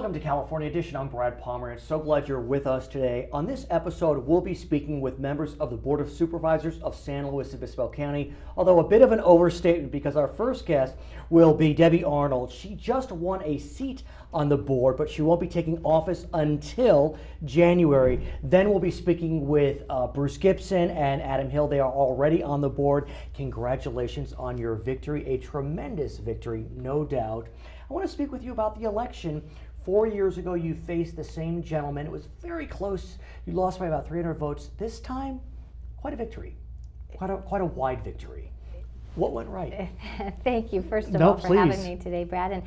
Welcome to California Edition. I'm Brad Pomerance. So glad you're with us today. On this episode, we'll be speaking with members of the Board of Supervisors of San Luis Obispo County, although a bit of an overstatement because our first guest will be Debbie Arnold. She just won a seat on the board, but she won't be taking office until January. Then we'll be speaking with Bruce Gibson and Adam Hill. They are already on the board. Congratulations on your victory, a tremendous victory, no doubt. I want to speak with you about the election. 4 years ago, you faced the same gentleman. It was very close. You lost by about 300 votes. This time, quite a victory, quite a wide victory. What went right? Thank you, first of all, for having me today, Brad. And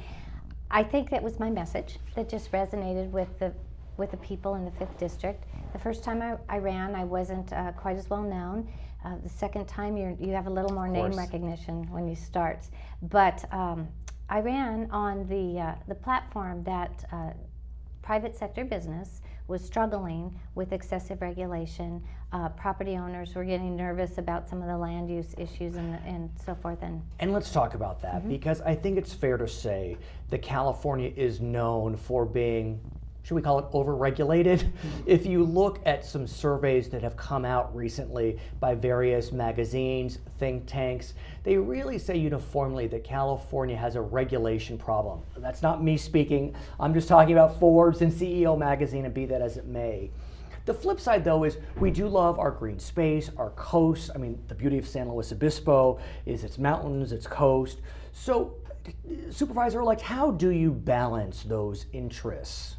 I think that was my message that just resonated with the people in the 5th District. The first time I ran, I wasn't quite as well known. The second time, you have a little more name recognition when you start. But I ran on the platform that private sector business was struggling with excessive regulation. Property owners were getting nervous about some of the land use issues and so forth. And let's talk about that, because I think it's fair to say that California is known for being, should we call it, overregulated? If you look at some surveys that have come out recently by various magazines, think tanks, they really say uniformly that California has a regulation problem. That's not me speaking. I'm just talking about Forbes and CEO magazine, and be that as it may. The flip side, though, is we do love our green space, our coast. I mean, the beauty of San Luis Obispo is its mountains, its coast. So, Supervisor-Elect, how do you balance those interests?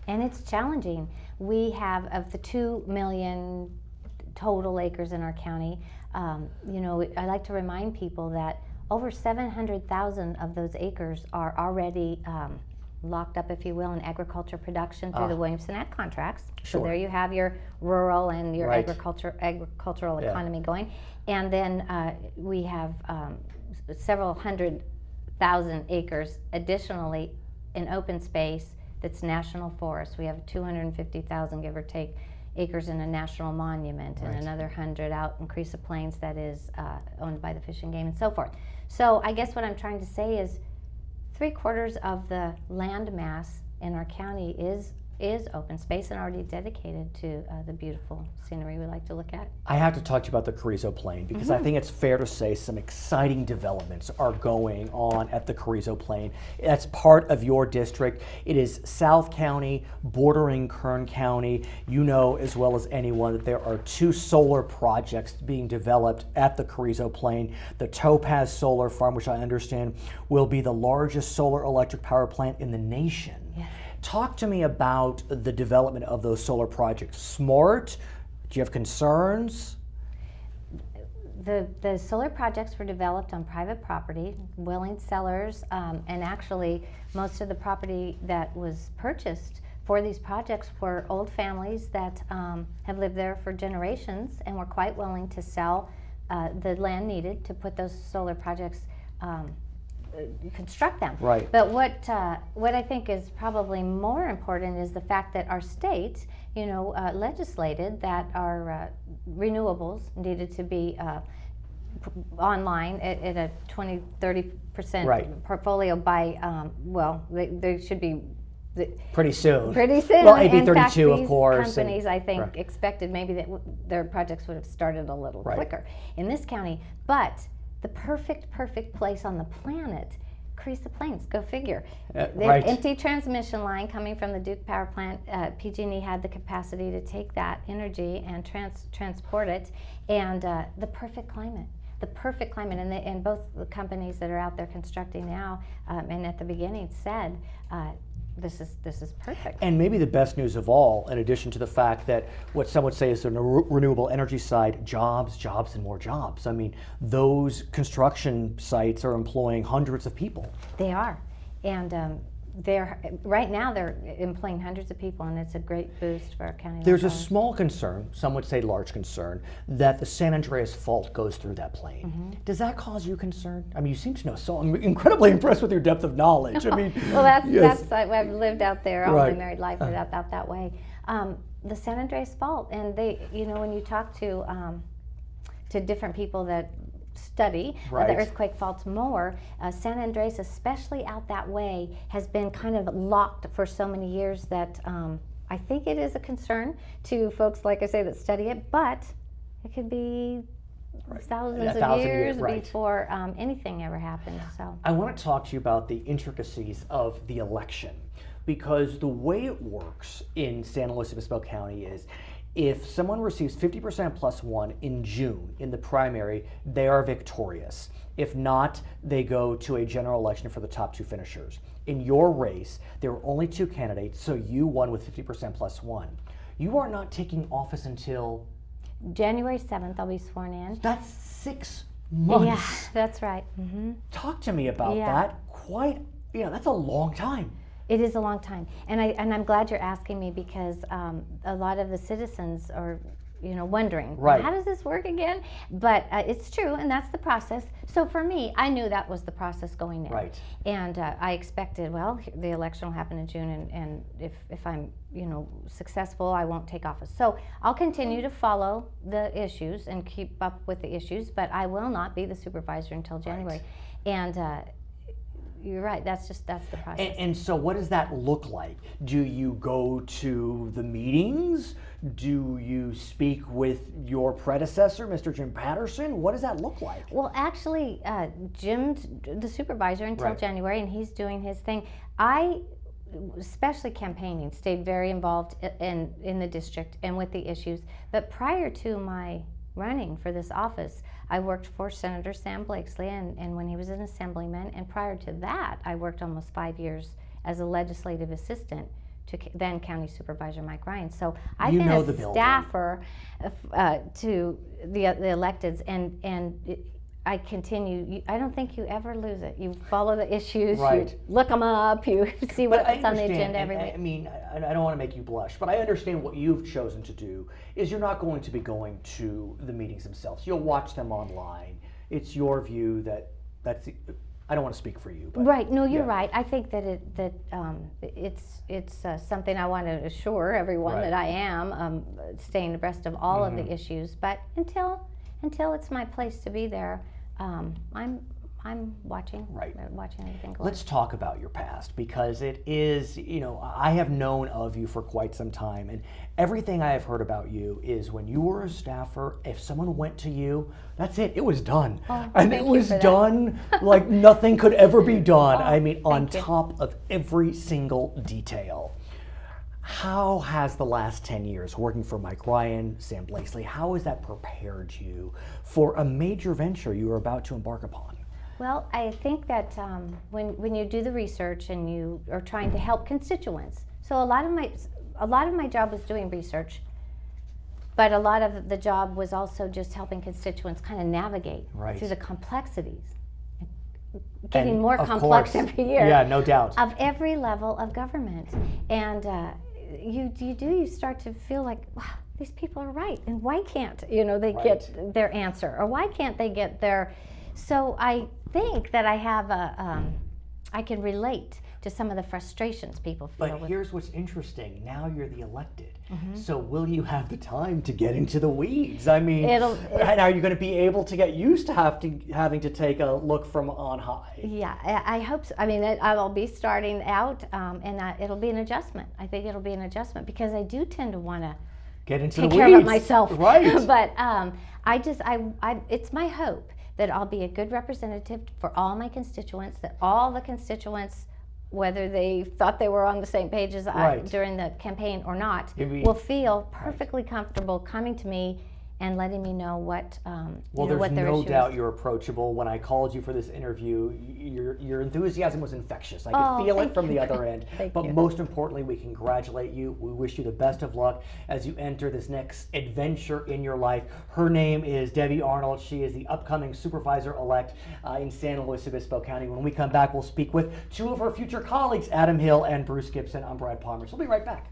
And it's challenging. We have, of the 2 million total acres in our county, I like to remind people that over 700,000 of those acres are already locked up, if you will, in agriculture production through the Williamson Act contracts. Sure. So there you have your rural and your agricultural economy going. And then we have several 100,000 acres additionally in open space that's national forest. We have 250,000, give or take, acres in a national monument, and another 100 out in Cresa Plains that is owned by the Fish and Game, and so forth. So I guess what I'm trying to say is 3/4 of the land mass in our county is open space and already dedicated to the beautiful scenery we like to look at. I have to talk to you about the Carrizo Plain, because I think it's fair to say some exciting developments are going on at the Carrizo Plain. That's part of your district. It is South County, bordering Kern County. You know as well as anyone that there are 2 solar projects being developed at the Carrizo Plain. The Topaz Solar Farm, which I understand will be the largest solar electric power plant in the nation. Yes. Talk to me about the development of those solar projects. Smart? Do you have concerns? The solar projects were developed on private property, willing sellers, and actually most of the property that was purchased for these projects were old families that have lived there for generations and were quite willing to sell the land needed to put those solar projects construct them. Right. But what I think is probably more important is the fact that our state, legislated that our renewables needed to be online at a 20-30% portfolio by, they should be pretty soon. Pretty soon. Well, AB In 32, fact, of these course. Companies, I think, expected maybe that their projects would have started a little quicker in this county. But the perfect place on the planet, Cresa Plains, go figure. The empty transmission line coming from the Duke Power Plant, PG&E had the capacity to take that energy and transport it, and the perfect climate. And both the companies that are out there constructing now, and at the beginning said, this is perfect. And maybe the best news of all, in addition to the fact that what some would say is the renewable energy side, jobs, and more jobs. I mean, those construction sites are employing hundreds of people. They are. And right now they're employing hundreds of people, and it's a great boost for our county. There's a small concern, some would say large concern, that the San Andreas Fault goes through that plain. Does that cause you concern? I mean, you seem to know, so I'm incredibly impressed with your depth of knowledge. I mean, well, that's I've lived out there all my married life without that way. The San Andreas Fault, and they, when you talk to different people that study Right. the earthquake faults more. San Andres, especially out that way, has been kind of locked for so many years that I think it is a concern to folks, like I say, that study it, but it could be thousands of years before anything ever happened. So I want to talk to you about the intricacies of the election, because the way it works in San Luis Obispo County is if someone receives 50% plus one in June in the primary, they are victorious. If not, they go to a general election for the top 2 finishers. In your race, there were only 2 candidates, so you won with 50% plus one. You are not taking office until January 7th, I'll be sworn in. That's 6 months. Yeah, that's right. Mm-hmm. Talk to me about that. That's a long time. It is a long time, and I'm glad you're asking me, because a lot of the citizens are, wondering, how does this work again? But it's true, and that's the process. So for me, I knew that was the process going in, right? And I expected, well, the election will happen in June, and if I'm successful, I won't take office. So I'll continue to follow the issues and keep up with the issues, but I will not be the supervisor until January, and. You're right. That's the process. And so, what does that look like? Do you go to the meetings? Do you speak with your predecessor, Mr. Jim Patterson? What does that look like? Well, actually, Jim's the supervisor until January, and he's doing his thing. I, especially campaigning, stayed very involved in the district and with the issues. But prior to my running for this office, I worked for Senator Sam Blakesley, and when he was an assemblyman, and prior to that, I worked almost 5 years as a legislative assistant to then County Supervisor Mike Ryan. So I've been a staffer to the electeds, and I continue. I don't think you ever lose it. You follow the issues, you look them up, you see what's on the agenda every week. I mean, I don't want to make you blush, but I understand what you've chosen to do is you're not going to be going to the meetings themselves. You'll watch them online. It's your view I don't want to speak for you. But, right. No, you're right. I think that it's something I want to assure everyone that I am staying abreast of all of the issues. But until it's my place to be there, I'm watching. Watching everything go on. Let's talk about your past, because it is, I have known of you for quite some time, and everything I have heard about you is when you were a staffer, if someone went to you, that's it. It was done. And it was done like nothing could ever be done. On top of every single detail. How has the last 10 years working for Mike Ryan, Sam Blakesley, how has that prepared you for a major venture you are about to embark upon? Well, I think that when you do the research and you are trying to help constituents, so a lot of my job was doing research, but a lot of the job was also just helping constituents kind of navigate through the complexities, getting more complex every year. Yeah, no doubt. Of every level of government, and you start to feel like, wow, these people are right, and why can't they get their answer, or why can't they get their? So I think that I have I can relate to some of the frustrations people feel. But here's what's interesting. Now you're the elected. So will you have the time to get into the weeds? I mean, and are you going to be able to get used to having to take a look from on high? Yeah, I hope so. I mean, I'll be starting out, and it'll be an adjustment. I think it'll be an adjustment, because I do tend to want to get into take the care weeds. of it myself. Right. But it's my hope that I'll be a good representative for all my constituents, that all the constituents, whether they thought they were on the same page as I during the campaign or not, will feel perfectly comfortable coming to me and letting me know what well, their there's no doubt is. You're approachable. When I called you for this interview, your enthusiasm was infectious. I could feel it from the other end. But most importantly, we congratulate you. We wish you the best of luck as you enter this next adventure in your life. Her name is Debbie Arnold. She is the upcoming Supervisor-Elect in San Luis Obispo County. When we come back, we'll speak with two of her future colleagues, Adam Hill and Bruce Gibson. I'm Brad Pomerance. We'll be right back.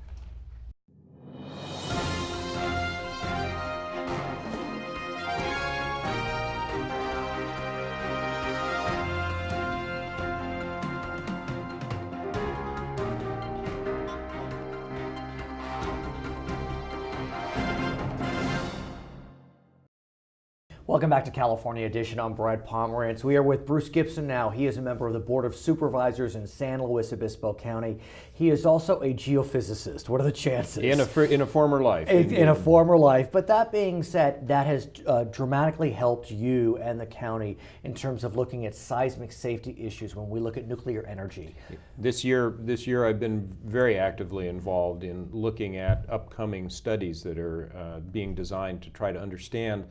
Welcome back to California Edition. I'm Brad Pomerance. We are with Bruce Gibson now. He is a member of the Board of Supervisors in San Luis Obispo County. He is also a geophysicist. What are the chances? In a former life. In a former life. But that being said, that has dramatically helped you and the county in terms of looking at seismic safety issues when we look at nuclear energy. This year I've been very actively involved in looking at upcoming studies that are being designed to try to understand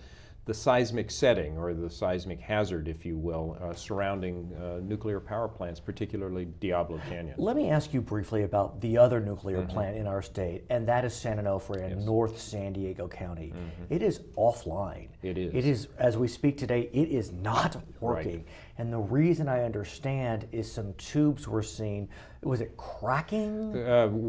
the seismic setting, or the seismic hazard, if you will, surrounding nuclear power plants, particularly Diablo Canyon. Let me ask you briefly about the other nuclear plant in our state, and that is San Onofre in North San Diego County. It is offline. It is. It is, as we speak today, it is not working. Right. And the reason I understand is some tubes were seen. Was it cracking?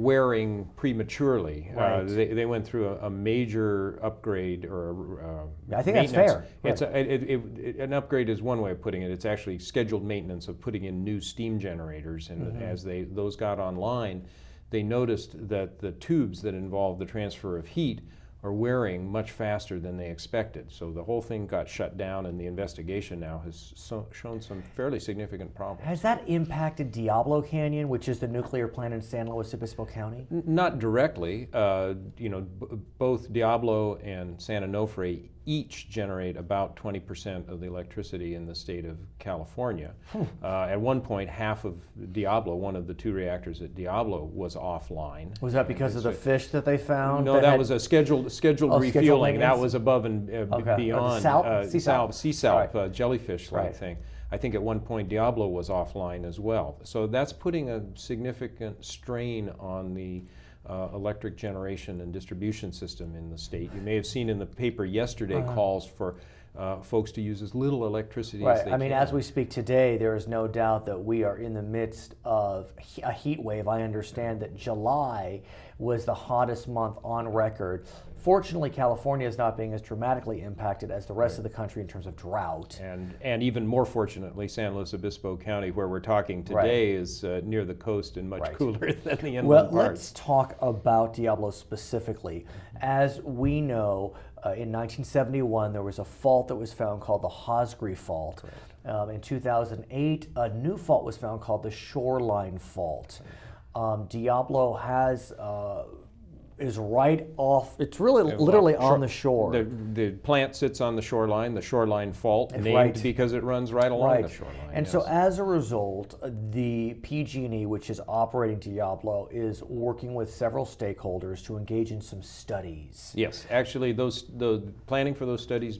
Wearing prematurely. Right. They went through a major upgrade, or I think that's fair. It's an upgrade is one way of putting it. It's actually scheduled maintenance of putting in new steam generators, and as those got online, they noticed that the tubes that involve the transfer of heat are wearing much faster than they expected. So the whole thing got shut down, and the investigation now has shown some fairly significant problems. Has that impacted Diablo Canyon, which is the nuclear plant in San Luis Obispo County? Not directly. Both Diablo and San Onofre each generate about 20% of the electricity in the state of California. At one point, half of Diablo, one of the two reactors at Diablo, was offline. Was that because of the fish that they found? No, that was a scheduled refueling. That was above and beyond sea salp, jellyfish-like thing. I think at one point Diablo was offline as well. So that's putting a significant strain on the electric generation and distribution system in the state. You may have seen in the paper yesterday calls for folks to use as little electricity as they can. As we speak today, there is no doubt that we are in the midst of a heat wave. I understand that July was the hottest month on record. Fortunately, California is not being as dramatically impacted as the rest of the country in terms of drought. And even more fortunately, San Luis Obispo County, where we're talking today, is near the coast and much cooler than the inland parts. Let's talk about Diablo specifically. As we know, in 1971, there was a fault that was found called the Hosgri Fault. In 2008, a new fault was found called the Shoreline Fault. Diablo is right off. It's really literally on the shore. The plant sits on the shoreline fault, named because it runs right along the shoreline. And so as a result, the PG&E, which is operating Diablo, is working with several stakeholders to engage in some studies. Yes, actually, the planning for those studies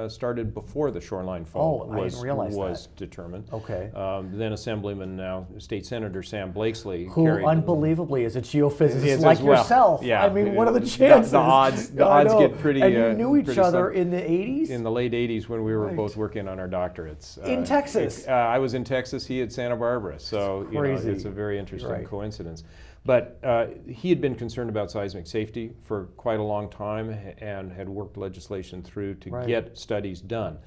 started before the shoreline fault was determined. Okay. Then Assemblyman, now State Senator Sam Blakesley, who unbelievably is a geophysicist like yourself. Yeah. I mean, what are the chances? The odds get pretty. And you knew each other in the 80s? In the late 80s, when we were both working on our doctorates. In Texas? I was in Texas, he at Santa Barbara. So it's a very interesting coincidence. But he had been concerned about seismic safety for quite a long time, and had worked legislation through to get studies done.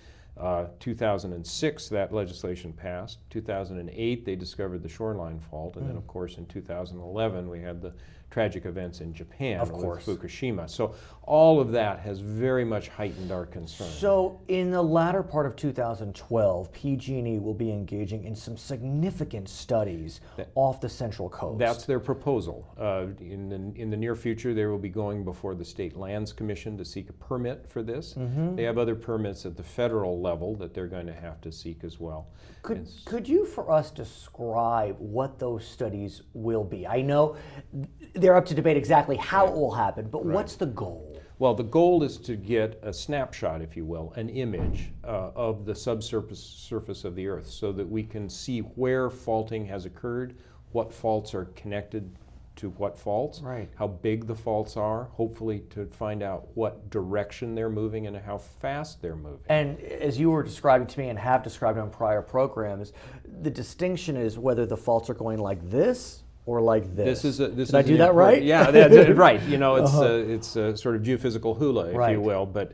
2006, that legislation passed. 2008, they discovered the shoreline fault. And then, of course, in 2011, we had the tragic events in Japan with Fukushima. So all of that has very much heightened our concern. So in the latter part of 2012, PG&E will be engaging in some significant studies off the Central Coast. That's their proposal. In the near future, they will be going before the State Lands Commission to seek a permit for this. They have other permits at the federal level that they're going to have to seek as well. Could you, for us, describe what those studies will be? I know they're up to debate exactly how it will happen, but what's the goal? Well, the goal is to get a snapshot, if you will, an image of the surface of the Earth, so that we can see where faulting has occurred, what faults are connected to what faults, how big the faults are, hopefully to find out what direction they're moving and how fast they're moving. And as you were describing to me and have described on prior programs, the distinction is whether the faults are going like this or like this. Did I do that right? Yeah, that's right. You know, it's a sort of geophysical hula, if you will. But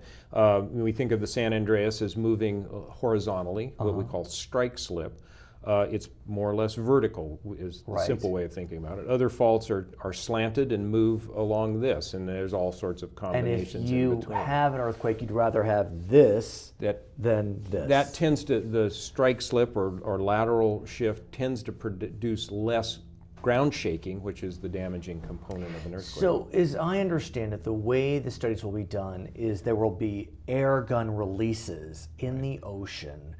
we think of the San Andreas as moving horizontally, what we call strike slip. it's more or less vertical, is the simple way of thinking about it. Other faults are slanted and move along this, and there's all sorts of combinations in between. And if you have an earthquake, you'd rather have this than this. That tends to, the strike slip or lateral shift tends to produce less ground shaking, which is the damaging component of an earthquake. So, as I understand it, the way the studies will be done is there will be air gun releases in the ocean,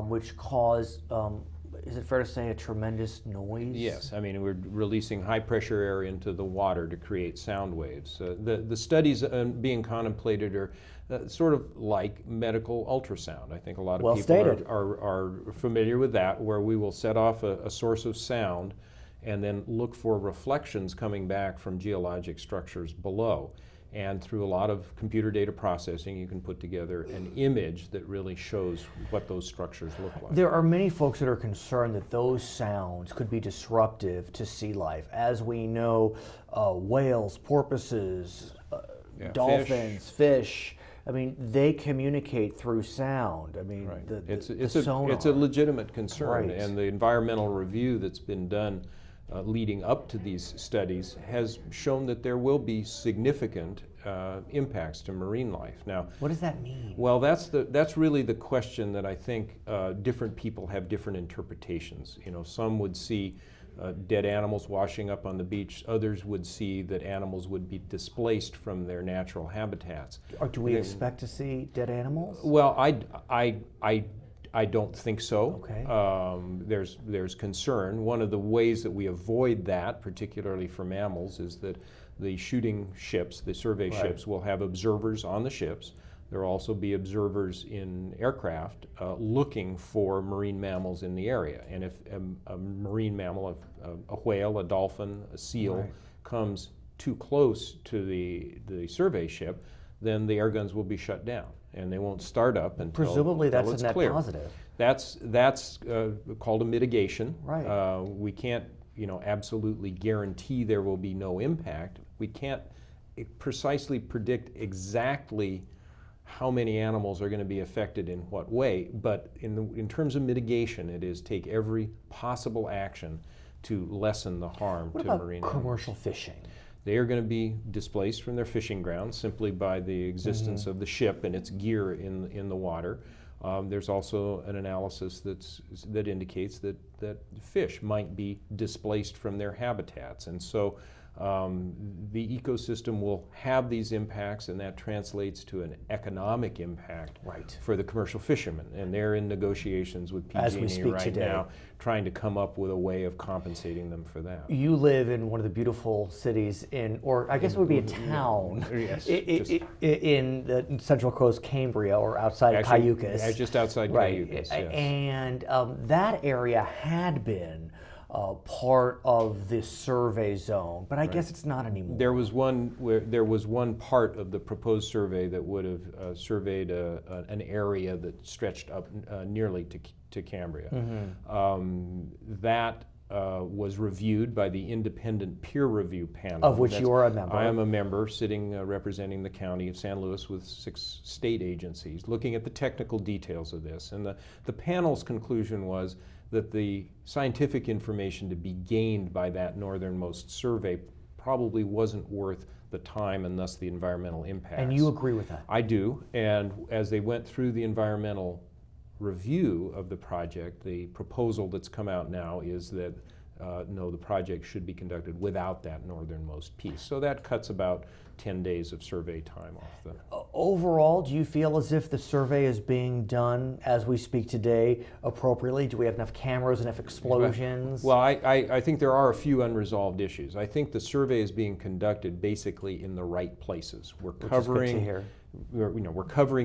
which cause, is it fair to say, a tremendous noise? Yes, I mean, we're releasing high pressure air into the water to create sound waves. The studies being contemplated are sort of like medical ultrasound. I think a lot of people are familiar with that, where we will set off a source of sound and then look for reflections coming back from geologic structures below. And through a lot of computer data processing, you can put together an image that really shows what those structures look like. There are many folks that are concerned that those sounds could be disruptive to sea life. As we know, whales, porpoises, dolphins, fish, I mean, they communicate through sound. I mean, it's sonar. a legitimate concern, and the environmental review that's been done leading up to these studies has shown that there will be significant impacts to marine life. Now, what does that mean? Well, that's really the question that I think different people have different interpretations. You know, some would see dead animals washing up on the beach. Others would see that animals would be displaced from their natural habitats. Or do we expect to see dead animals? Well, I don't think so. Okay. There's concern. One of the ways that we avoid that, particularly for mammals, is that the shooting ships, the survey ships, will have observers on the ships. There will also be observers in aircraft looking for marine mammals in the area. And if a marine mammal, a whale, a dolphin, a seal, comes too close to the survey ship, then the air guns will be shut down, and they won't start up until presumably that's it's a net clear. positive. That's called a mitigation. Right. We can't, absolutely guarantee there will be no impact. We can't precisely predict exactly how many animals are going to be affected in what way, but in terms of mitigation, it is take every possible action to lessen the harm to marine animals. Commercial fishing? They are going to be displaced from their fishing grounds simply by the existence of the ship and its gear in the water. There's also an analysis that indicates that fish might be displaced from their habitats, and so the ecosystem will have these impacts, and that translates to an economic impact for the commercial fishermen. And they're in negotiations with PG&E right now, trying to come up with a way of compensating them for that. You live in one of the beautiful cities or I guess it would be a town, in the Central Coast, Cambria, or outside Cayucas. Yeah, just outside Cayucas, yes. And that area had been part of this survey zone, but I guess it's not anymore. There was one part of the proposed survey that would have surveyed an area that stretched up nearly to Cambria. That was reviewed by the independent peer review panel, of which you are a member. I am a member, sitting representing the county of San Luis with 6 state agencies, looking at the technical details of this. And the panel's conclusion was that the scientific information to be gained by that northernmost survey probably wasn't worth the time and thus the environmental impacts. And you agree with that? I do, and as they went through the environmental review of the project, the proposal that's come out now is that no, the project should be conducted without that northernmost piece. So that cuts about 10 days of survey time off the... Overall, do you feel as if the survey is being done as we speak today appropriately? Do we have enough cameras, enough explosions? Well, I think there are a few unresolved issues. I think the survey is being conducted basically in the right places. We're covering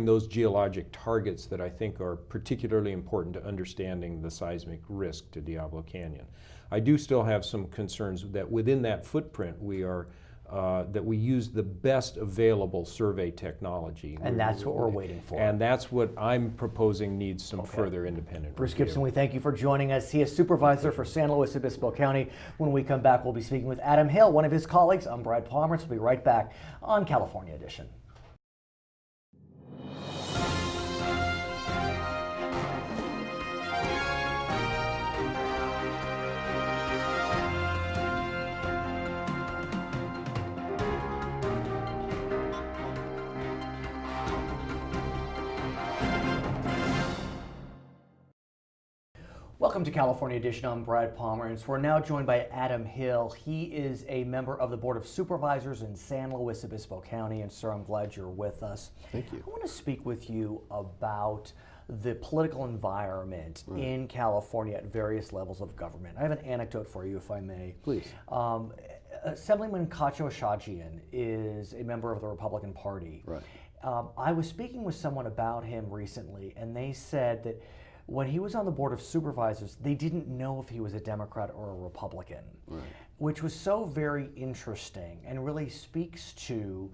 those geologic targets that I think are particularly important to understanding the seismic risk to Diablo Canyon. I do still have some concerns that within that footprint that we use the best available survey technology. And that's what we're waiting for. And that's what I'm proposing needs some further independent Bruce review. Gibson, we thank you for joining us. He is supervisor for San Luis Obispo County. When we come back, we'll be speaking with Adam Hill, one of his colleagues. I'm Brad Pomerance. We'll be right back on California Edition. Welcome to California Edition. I'm Brad Pomerance. We're now joined by Adam Hill. He is a member of the Board of Supervisors in San Luis Obispo County. And sir, I'm glad you're with us. Thank you. I want to speak with you about the political environment in California at various levels of government. I have an anecdote for you, if I may. Please. Assemblyman Cacho Ashajian is a member of the Republican Party. Right. I was speaking with someone about him recently, and they said that when he was on the Board of Supervisors, they didn't know if he was a Democrat or a Republican, which was so very interesting and really speaks to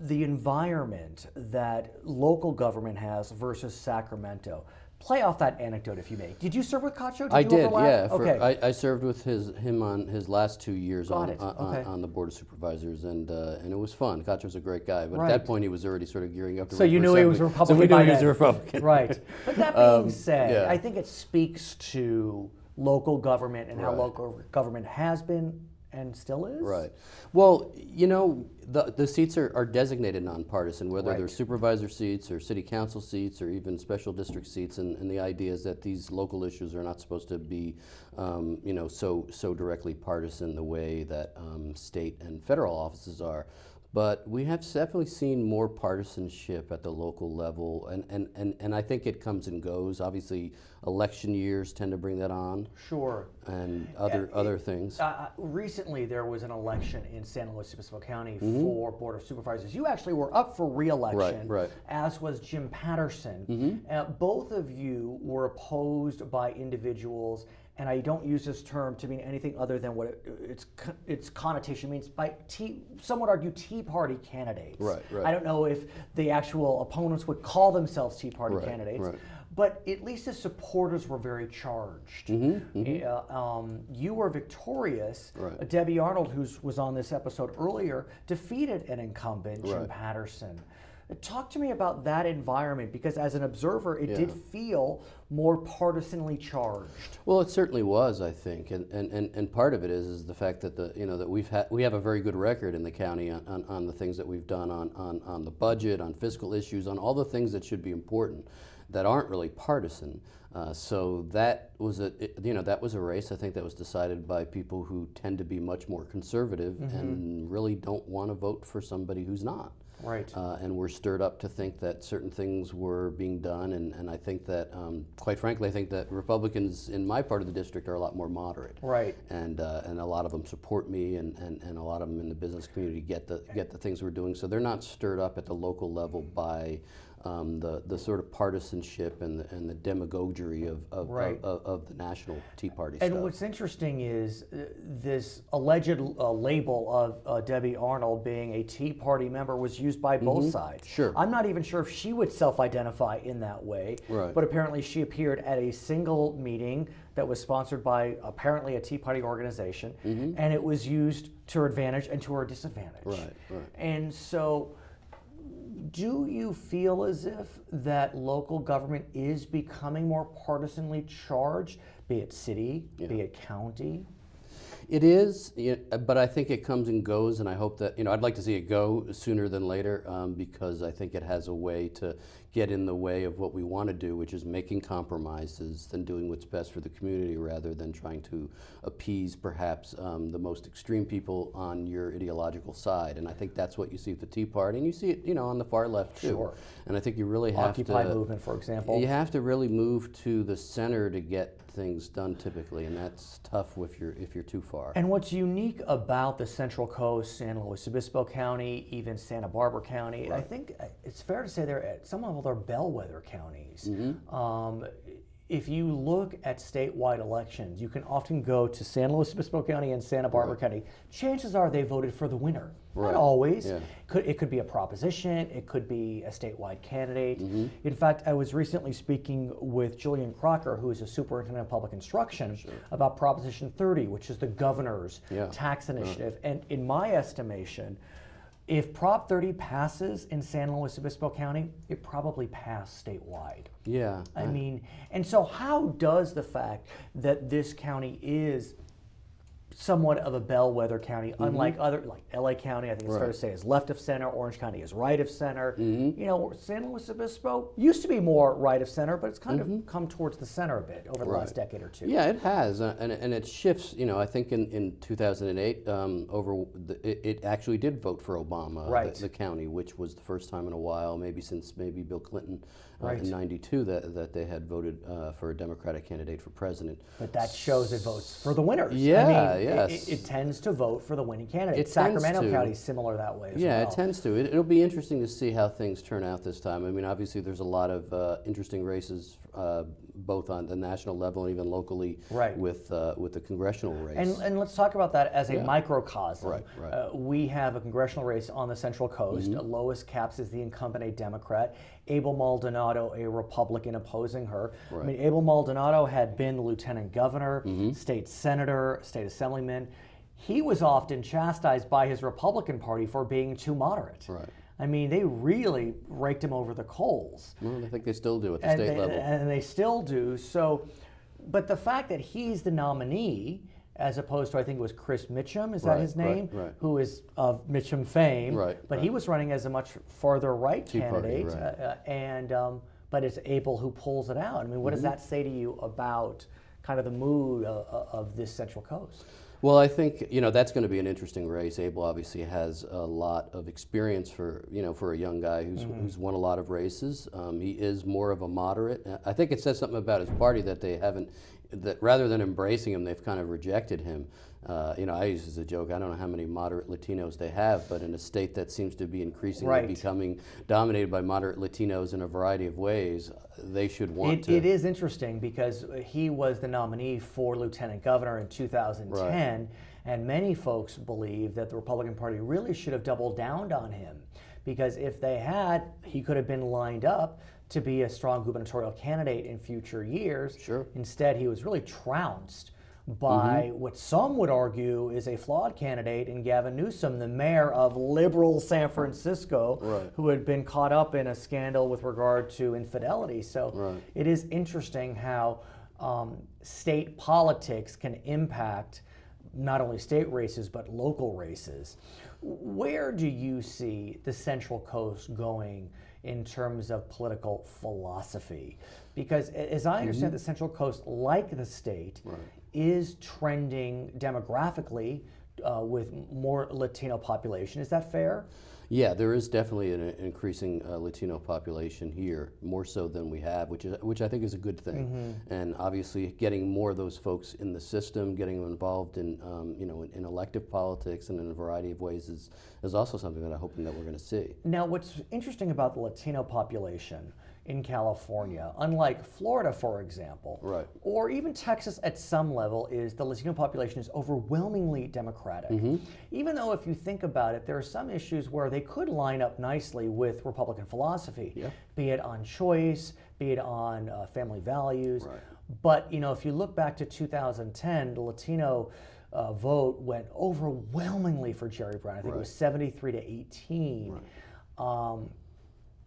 the environment that local government has versus Sacramento. Play off that anecdote, if you may. Did you serve with Cacho? I did, yeah. Okay. I served with him on his last 2 years on the Board of Supervisors, and it was fun. Cacho's a great guy, but at that point he was already sort of gearing up to So you knew he was a Republican. So we knew he was a Republican. Right. But that being said, I think it speaks to local government and how local government has been and still is. Right. Well, you know, the seats are designated nonpartisan, whether they're supervisor seats or city council seats or even special district seats, and the idea is that these local issues are not supposed to be, you know, so directly partisan the way that state and federal offices are. But we have definitely seen more partisanship at the local level, and I think it comes and goes. Obviously, election years tend to bring that on. Sure. And other things. Recently, there was an election in San Luis Obispo County for Board of Supervisors. You actually were up for re-election, as was Jim Patterson. Both of you were opposed by individuals, and I don't use this term to mean anything other than what its connotation means, by some would argue Tea Party candidates. Right. I don't know if the actual opponents would call themselves Tea Party candidates, but at least the supporters were very charged. You were victorious. Debbie Arnold, who was on this episode earlier, defeated an incumbent, Jim Patterson. Talk to me about that environment, because as an observer, it did feel more partisanly charged. Well, it certainly was, I think, and part of it is the fact that that we have a very good record in the county on the things that we've done on the budget, on fiscal issues, on all the things that should be important that aren't really partisan. So that was a race, I think, that was decided by people who tend to be much more conservative and really don't want to vote for somebody who's not. Right. And we're stirred up to think that certain things were being done, and I think that, quite frankly, I think that Republicans in my part of the district are a lot more moderate. Right. And a lot of them support me, and a lot of them in the business community get the things we're doing. So they're not stirred up at the local level by the sort of partisanship and the demagoguery of the national Tea Party stuff. And what's interesting is this alleged label of Debbie Arnold being a Tea Party member was used by both sides. Sure. I'm not even sure if she would self-identify in that way, but apparently she appeared at a single meeting that was sponsored by apparently a Tea Party organization, and it was used to her advantage and to her disadvantage. Right. And so, do you feel as if that local government is becoming more partisanly charged, be it city, be it county? It is, but I think it comes and goes, and I hope that, I'd like to see it go sooner than later, because I think it has a way to get in the way of what we want to do, which is making compromises and doing what's best for the community rather than trying to appease perhaps the most extreme people on your ideological side. And I think that's what you see with the Tea Party, and you see it, on the far left too. Sure. And I think you really have Occupy movement, for example. You have to really move to the center to get things done typically, and that's tough if you're too far. And what's unique about the Central Coast, San Luis Obispo County, even Santa Barbara County, I think it's fair to say they're at some level they're bellwether counties. If you look at statewide elections, you can often go to San Luis Obispo County and Santa Barbara County. Chances are they voted for the winner. Not always. It could be a proposition. It could be a statewide candidate. In fact, I was recently speaking with Julian Crocker, who is a superintendent of public instruction, about Proposition 30, which is the governor's tax initiative. And in my estimation, if Prop 30 passes in San Luis Obispo County, it probably passed statewide. I mean, and so how does the fact that this county is somewhat of a bellwether county, unlike other, like LA County, I think it's fair to say, is left of center. Orange County is right of center. You know, San Luis Obispo used to be more right of center, but it's kind of come towards the center a bit over the last decade or two. Yeah, it has, and it shifts. You know, I think in 2008, it actually did vote for Obama, the county, which was the first time in a while, maybe since Bill Clinton in '92, that they had voted for a Democratic candidate for president. But that shows it votes for the winners. Yeah, I mean, yes. It tends to vote for the winning candidate. It Sacramento tends to. County is similar that way as well. Yeah, it tends to. It'll be interesting to see how things turn out this time. I mean, obviously there's a lot of interesting races, both on the national level and even locally with the congressional race. And let's talk about that as a microcosm. Right. We have a congressional race on the Central Coast. Lois Capps is the incumbent, a Democrat. Abel Maldonado, a Republican, opposing her. I mean, Abel Maldonado had been the lieutenant governor, state senator, state assemblyman. He was often chastised by his Republican Party for being too moderate. I mean, they really raked him over the coals. Well, I think they still do at the state level. And they still do. So, but the fact that he's the nominee, as opposed to, I think it was Chris Mitchum, is that his name? Who is of Mitchum fame. But he was running as a much farther right candidate. But it's Abel who pulls it out. I mean, what does that say to you about kind of the mood of this Central Coast? Well, I think, you know, that's going to be an interesting race. Abel obviously has a lot of experience for a young guy who's won a lot of races. He is more of a moderate. I think it says something about his party that they haven't, that rather than embracing him, they've kind of rejected him. You know, I use as a joke, I don't know how many moderate Latinos they have, but in a state that seems to be increasingly becoming dominated by moderate Latinos in a variety of ways, they should want to. It is interesting because he was the nominee for lieutenant governor in 2010, and many folks believe that the Republican Party really should have doubled down on him, because if they had, he could have been lined up to be a strong gubernatorial candidate in future years. Instead, he was really trounced by what some would argue is a flawed candidate in Gavin Newsom, the mayor of liberal San Francisco, who had been caught up in a scandal with regard to infidelity. So it is interesting how state politics can impact not only state races but local races. Where do you see the Central Coast going in terms of political philosophy? Because as I understand, the Central Coast, like the state, is trending demographically with more Latino population. Is that fair? Yeah, there is definitely an increasing Latino population here, more so than we have, which I think is a good thing. And obviously, getting more of those folks in the system, getting them involved in in elective politics and in a variety of ways is also something that I'm hoping that we're going to see. Now, what's interesting about the Latino population in California, unlike Florida, for example, or even Texas at some level, is the Latino population is overwhelmingly Democratic. Even though if you think about it, there are some issues where they could line up nicely with Republican philosophy, be it on choice, be it on family values. But, you know, if you look back to 2010, the Latino vote went overwhelmingly for Jerry Brown. I think it was 73 to 18.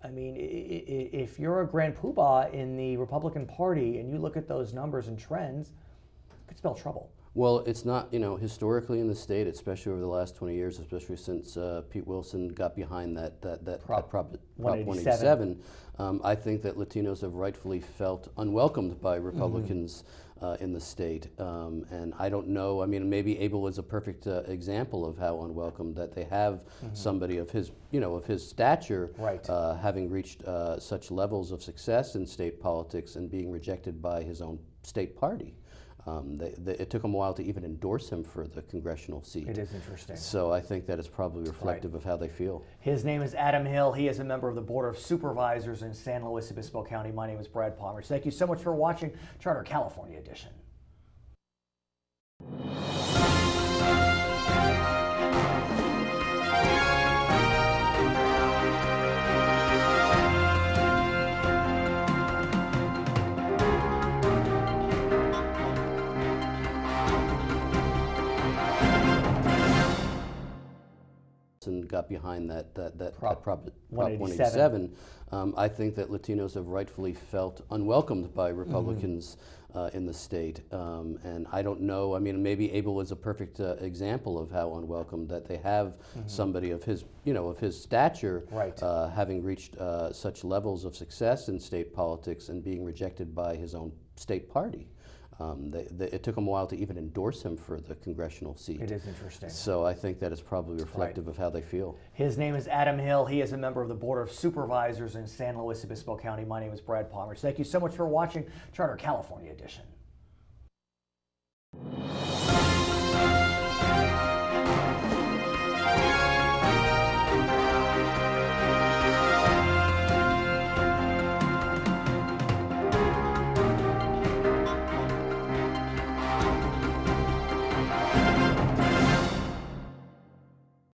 I mean, if you're a grand poobah in the Republican Party and you look at those numbers and trends, it could spell trouble. Well, it's not, historically in the state, especially over the last 20 years, especially since Pete Wilson got behind that Prop 187, I think that Latinos have rightfully felt unwelcomed by Republicans in the state. And I don't know, I mean, maybe Abel is a perfect example of how unwelcome that they have somebody of his, of his stature having reached such levels of success in state politics and being rejected by his own state party. It took them a while to even endorse him for the congressional seat. It is interesting. So I think that is probably reflective of how they feel. His name is Adam Hill. He is a member of the Board of Supervisors in San Luis Obispo County. My name is Brad Pomerance. Thank you so much for watching Charter California Edition. And got got behind that Prop 187. I think that Latinos have rightfully felt unwelcomed by Republicans in the state, and I don't know. I mean, maybe Abel is a perfect example of how unwelcome that they have somebody of his, of his stature, right. Having reached such levels of success in state politics and being rejected by his own state party. It took them a while to even endorse him for the congressional seat. It is interesting. So I think that is probably reflective of how they feel. His name is Adam Hill. He is a member of the Board of Supervisors in San Luis Obispo County. My name is Brad Pomerance. Thank you so much for watching Charter California Edition.